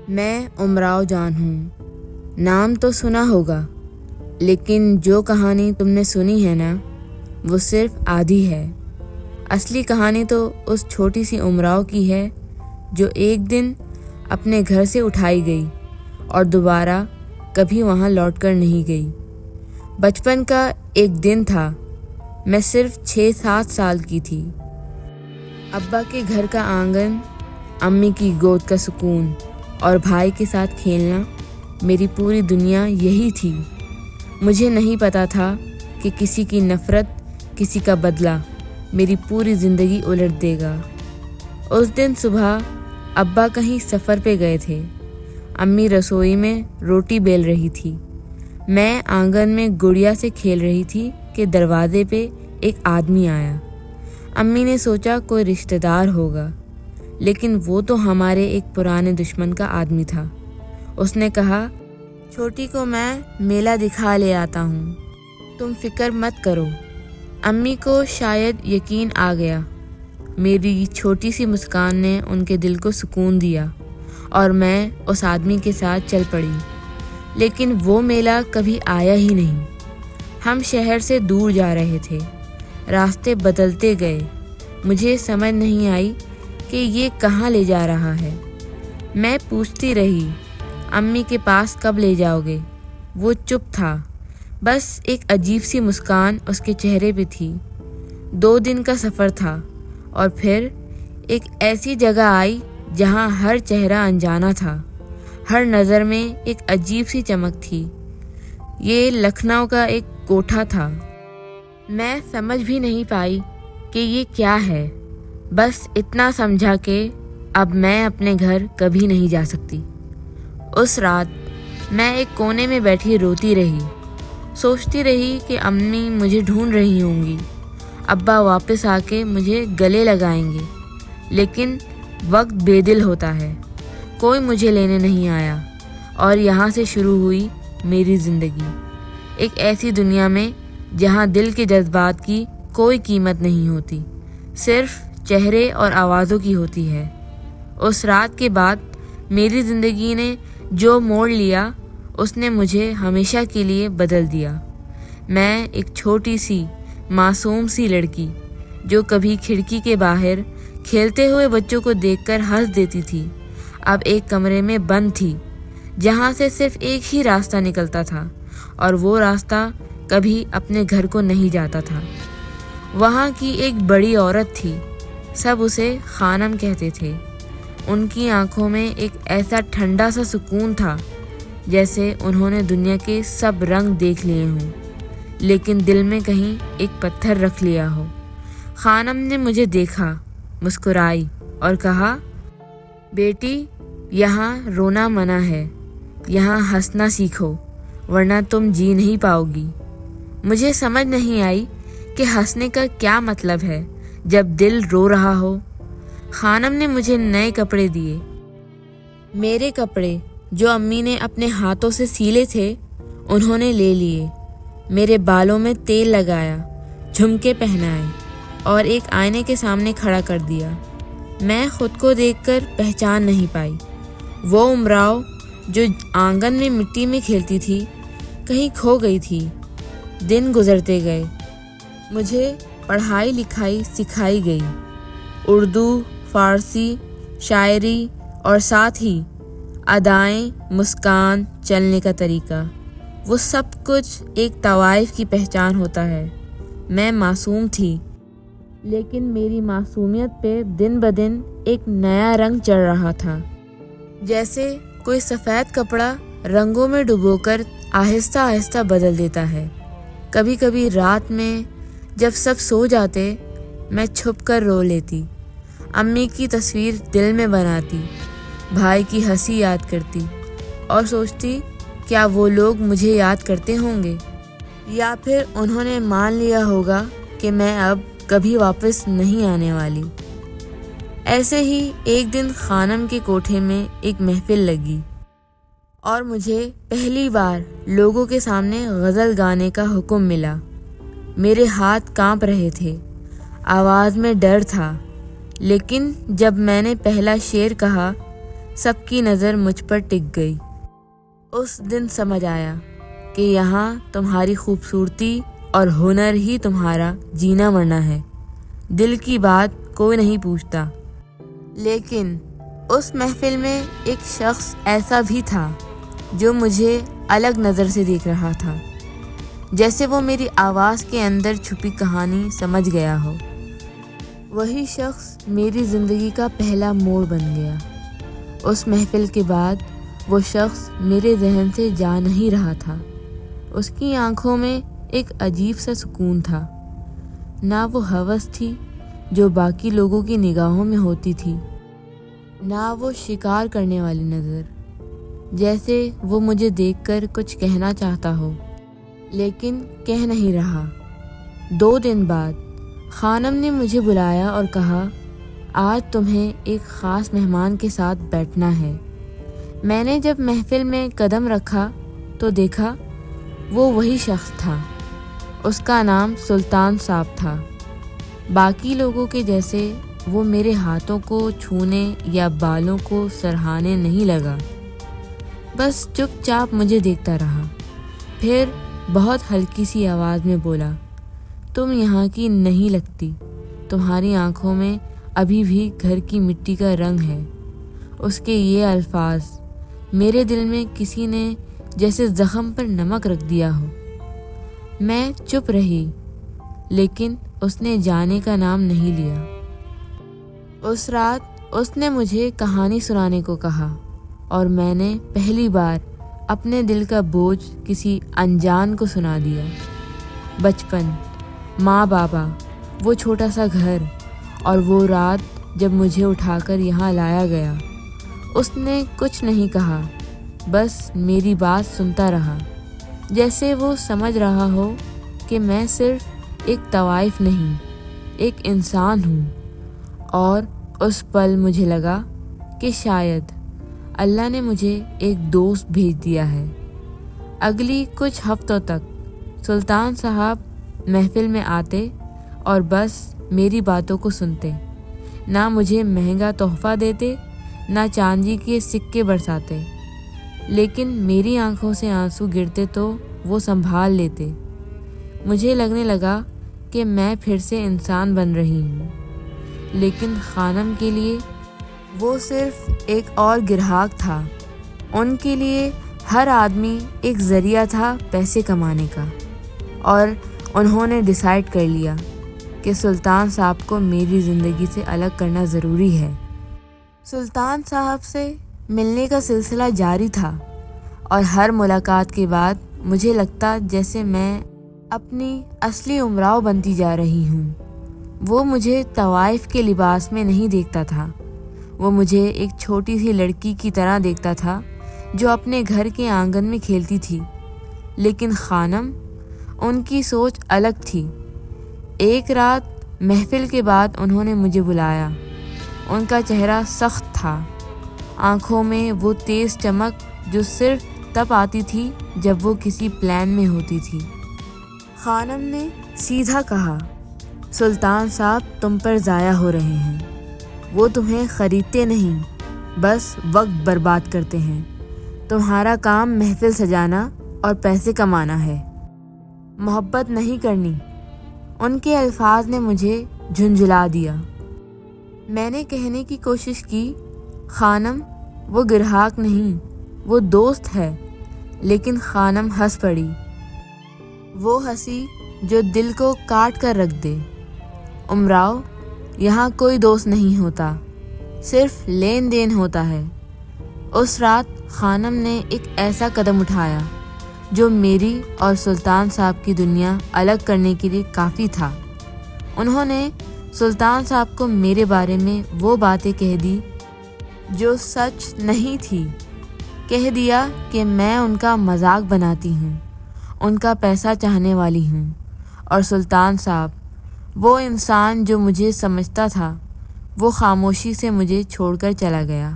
میں امراؤ جان ہوں۔ نام تو سنا ہوگا، لیکن جو کہانی تم نے سنی ہے نا، وہ صرف آدھی ہے۔ اصلی کہانی تو اس چھوٹی سی امراؤ کی ہے جو ایک دن اپنے گھر سے اٹھائی گئی اور دوبارہ کبھی وہاں لوٹ کر نہیں گئی۔ بچپن کا ایک دن تھا، میں صرف 6-7 سال کی تھی۔ ابا کے گھر کا آنگن، امی کی گود کا سکون اور بھائی کے ساتھ کھیلنا، میری پوری دنیا یہی تھی۔ مجھے نہیں پتا تھا کہ کسی کی نفرت، کسی کا بدلہ میری پوری زندگی الٹ دے گا۔ اس دن صبح ابا کہیں سفر پہ گئے تھے، امی رسوئی میں روٹی بیل رہی تھی، میں آنگن میں گڑیا سے کھیل رہی تھی کہ دروازے پہ ایک آدمی آیا۔ امی نے سوچا کوئی رشتہ دار ہوگا، لیکن وہ تو ہمارے ایک پرانے دشمن کا آدمی تھا۔ اس نے کہا، چھوٹی کو میں میلہ دکھا لے آتا ہوں، تم فکر مت کرو۔ امی کو شاید یقین آ گیا۔ میری چھوٹی سی مسکان نے ان کے دل کو سکون دیا اور میں اس آدمی کے ساتھ چل پڑی۔ لیکن وہ میلہ کبھی آیا ہی نہیں۔ ہم شہر سے دور جا رہے تھے، راستے بدلتے گئے، مجھے سمجھ نہیں آئی کہ یہ کہاں لے جا رہا ہے۔ میں پوچھتی رہی، امی کے پاس کب لے جاؤ گے؟ وہ چپ تھا، بس ایک عجیب سی مسکان اس کے چہرے پہ تھی۔ 2 دن کا سفر تھا اور پھر ایک ایسی جگہ آئی جہاں ہر چہرہ انجانا تھا، ہر نظر میں ایک عجیب سی چمک تھی۔ یہ لکھنؤ کا ایک کوٹھا تھا۔ میں سمجھ بھی نہیں پائی کہ یہ کیا ہے، بس اتنا سمجھا کہ اب میں اپنے گھر کبھی نہیں جا سکتی۔ اس رات میں ایک کونے میں بیٹھی روتی رہی، سوچتی رہی کہ امی مجھے ڈھونڈ رہی ہوں گی، ابا واپس آ کے مجھے گلے لگائیں گے، لیکن وقت بے دل ہوتا ہے، کوئی مجھے لینے نہیں آیا۔ اور یہاں سے شروع ہوئی میری زندگی، ایک ایسی دنیا میں جہاں دل کے جذبات کی کوئی قیمت نہیں ہوتی، صرف چہرے اور آوازوں کی ہوتی ہے۔ اس رات کے بعد میری زندگی نے جو موڑ لیا، اس نے مجھے ہمیشہ کے لیے بدل دیا۔ میں ایک چھوٹی سی معصوم سی لڑکی جو کبھی کھڑکی کے باہر کھیلتے ہوئے بچوں کو دیکھ کر ہنس دیتی تھی، اب ایک کمرے میں بند تھی جہاں سے صرف ایک ہی راستہ نکلتا تھا، اور وہ راستہ کبھی اپنے گھر کو نہیں جاتا تھا۔ وہاں کی ایک بڑی عورت تھی، سب اسے خانم کہتے تھے۔ ان کی آنکھوں میں ایک ایسا ٹھنڈا سا سکون تھا جیسے انہوں نے دنیا کے سب رنگ دیکھ لیے ہوں، لیکن دل میں کہیں ایک پتھر رکھ لیا ہو۔ خانم نے مجھے دیکھا، مسکرائی اور کہا، بیٹی، یہاں رونا منع ہے، یہاں ہنسنا سیکھو، ورنہ تم جی نہیں پاؤ گی۔ مجھے سمجھ نہیں آئی کہ ہنسنے کا کیا مطلب ہے جب دل رو رہا ہو۔ خانم نے مجھے نئے کپڑے دیے، میرے کپڑے جو امی نے اپنے ہاتھوں سے سیلے تھے انہوں نے لے لیے، میرے بالوں میں تیل لگایا، جھمکے پہنائے اور ایک آئینے کے سامنے کھڑا کر دیا۔ میں خود کو دیکھ کر پہچان نہیں پائی۔ وہ امراؤ جو آنگن میں مٹی میں کھیلتی تھی کہیں کھو گئی تھی۔ دن گزرتے گئے، مجھے پڑھائی لکھائی سکھائی گئی، اردو، فارسی، شاعری اور ساتھ ہی ادائیں، مسکان، چلنے کا طریقہ، وہ سب کچھ ایک طوائف کی پہچان ہوتا ہے۔ میں معصوم تھی، لیکن میری معصومیت پہ دن بدن ایک نیا رنگ چڑھ رہا تھا، جیسے کوئی سفید کپڑا رنگوں میں ڈبو کر آہستہ آہستہ بدل دیتا ہے۔ کبھی کبھی رات میں جب سب سو جاتے، میں چھپ کر رو لیتی، امی کی تصویر دل میں بناتی، بھائی کی ہنسی یاد کرتی اور سوچتی کیا وہ لوگ مجھے یاد کرتے ہوں گے، یا پھر انہوں نے مان لیا ہوگا کہ میں اب کبھی واپس نہیں آنے والی۔ ایسے ہی ایک دن خانم کے کوٹھے میں ایک محفل لگی اور مجھے پہلی بار لوگوں کے سامنے غزل گانے کا حکم ملا۔ میرے ہاتھ کانپ رہے تھے، آواز میں ڈر تھا، لیکن جب میں نے پہلا شعر کہا سب کی نظر مجھ پر ٹک گئی۔ اس دن سمجھ آیا کہ یہاں تمہاری خوبصورتی اور ہنر ہی تمہارا جینا مرنا ہے، دل کی بات کوئی نہیں پوچھتا۔ لیکن اس محفل میں ایک شخص ایسا بھی تھا جو مجھے الگ نظر سے دیکھ رہا تھا، جیسے وہ میری آواز کے اندر چھپی کہانی سمجھ گیا ہو۔ وہی شخص میری زندگی کا پہلا موڑ بن گیا۔ اس محفل کے بعد وہ شخص میرے ذہن سے جا نہیں رہا تھا۔ اس کی آنکھوں میں ایک عجیب سا سکون تھا، نہ وہ ہوس تھی جو باقی لوگوں کی نگاہوں میں ہوتی تھی، نہ وہ شکار کرنے والی نظر، جیسے وہ مجھے دیکھ کر کچھ کہنا چاہتا ہو لیکن کہہ نہیں رہا۔ 2 دن بعد خانم نے مجھے بلایا اور کہا، آج تمہیں ایک خاص مہمان کے ساتھ بیٹھنا ہے۔ میں نے جب محفل میں قدم رکھا تو دیکھا وہ وہی شخص تھا۔ اس کا نام سلطان صاحب تھا۔ باقی لوگوں کے جیسے وہ میرے ہاتھوں کو چھونے یا بالوں کو سرہانے نہیں لگا، بس چپ چاپ مجھے دیکھتا رہا۔ پھر بہت ہلکی سی آواز میں بولا، تم یہاں کی نہیں لگتی، تمہاری آنکھوں میں ابھی بھی گھر کی مٹی کا رنگ ہے۔ اس کے یہ الفاظ میرے دل میں کسی نے جیسے زخم پر نمک رکھ دیا ہو۔ میں چپ رہی، لیکن اس نے جانے کا نام نہیں لیا۔ اس رات اس نے مجھے کہانی سنانے کو کہا اور میں نے پہلی بار اپنے دل کا بوجھ کسی انجان کو سنا دیا۔ بچپن، ماں بابا، وہ چھوٹا سا گھر اور وہ رات جب مجھے اٹھا کر یہاں لایا گیا۔ اس نے کچھ نہیں کہا، بس میری بات سنتا رہا، جیسے وہ سمجھ رہا ہو کہ میں صرف ایک طوائف نہیں، ایک انسان ہوں۔ اور اس پل مجھے لگا کہ شاید اللہ نے مجھے ایک دوست بھیج دیا ہے۔ اگلی کچھ ہفتوں تک سلطان صاحب محفل میں آتے اور بس میری باتوں کو سنتے، نہ مجھے مہنگا تحفہ دیتے، نہ چاندی کے سکے برساتے، لیکن میری آنکھوں سے آنسو گرتے تو وہ سنبھال لیتے۔ مجھے لگنے لگا کہ میں پھر سے انسان بن رہی ہوں، لیکن خانم کے لیے وہ صرف ایک اور گراہک تھا۔ ان کے لیے ہر آدمی ایک ذریعہ تھا پیسے کمانے کا، اور انہوں نے ڈیسائیڈ کر لیا کہ سلطان صاحب کو میری زندگی سے الگ کرنا ضروری ہے۔ سلطان صاحب سے ملنے کا سلسلہ جاری تھا، اور ہر ملاقات کے بعد مجھے لگتا جیسے میں اپنی اصلی امراؤ بنتی جا رہی ہوں۔ وہ مجھے طوائف کے لباس میں نہیں دیکھتا تھا، وہ مجھے ایک چھوٹی سی لڑکی کی طرح دیکھتا تھا جو اپنے گھر کے آنگن میں کھیلتی تھی۔ لیکن خانم، ان کی سوچ الگ تھی۔ ایک رات محفل کے بعد انہوں نے مجھے بلایا۔ ان کا چہرہ سخت تھا، آنکھوں میں وہ تیز چمک جو صرف تب آتی تھی جب وہ کسی پلان میں ہوتی تھی۔ خانم نے سیدھا کہا، سلطان صاحب تم پر ضائع ہو رہے ہیں، وہ تمہیں خریدتے نہیں، بس وقت برباد کرتے ہیں۔ تمہارا کام محفل سجانا اور پیسے کمانا ہے، محبت نہیں کرنی۔ ان کے الفاظ نے مجھے جھنجھلا دیا۔ میں نے کہنے کی کوشش کی، خانم وہ گراہک نہیں، وہ دوست ہے، لیکن خانم ہنس پڑی، وہ ہنسی جو دل کو کاٹ کر رکھ دے۔ امراؤ، یہاں کوئی دوست نہیں ہوتا، صرف لین دین ہوتا ہے۔ اس رات خانم نے ایک ایسا قدم اٹھایا جو میری اور سلطان صاحب کی دنیا الگ کرنے کے لیے کافی تھا۔ انہوں نے سلطان صاحب کو میرے بارے میں وہ باتیں کہہ دی جو سچ نہیں تھی۔ کہہ دیا کہ میں ان کا مذاق بناتی ہوں، ان کا پیسہ چاہنے والی ہوں، اور سلطان صاحب، وہ انسان جو مجھے سمجھتا تھا، وہ خاموشی سے مجھے چھوڑ کر چلا گیا۔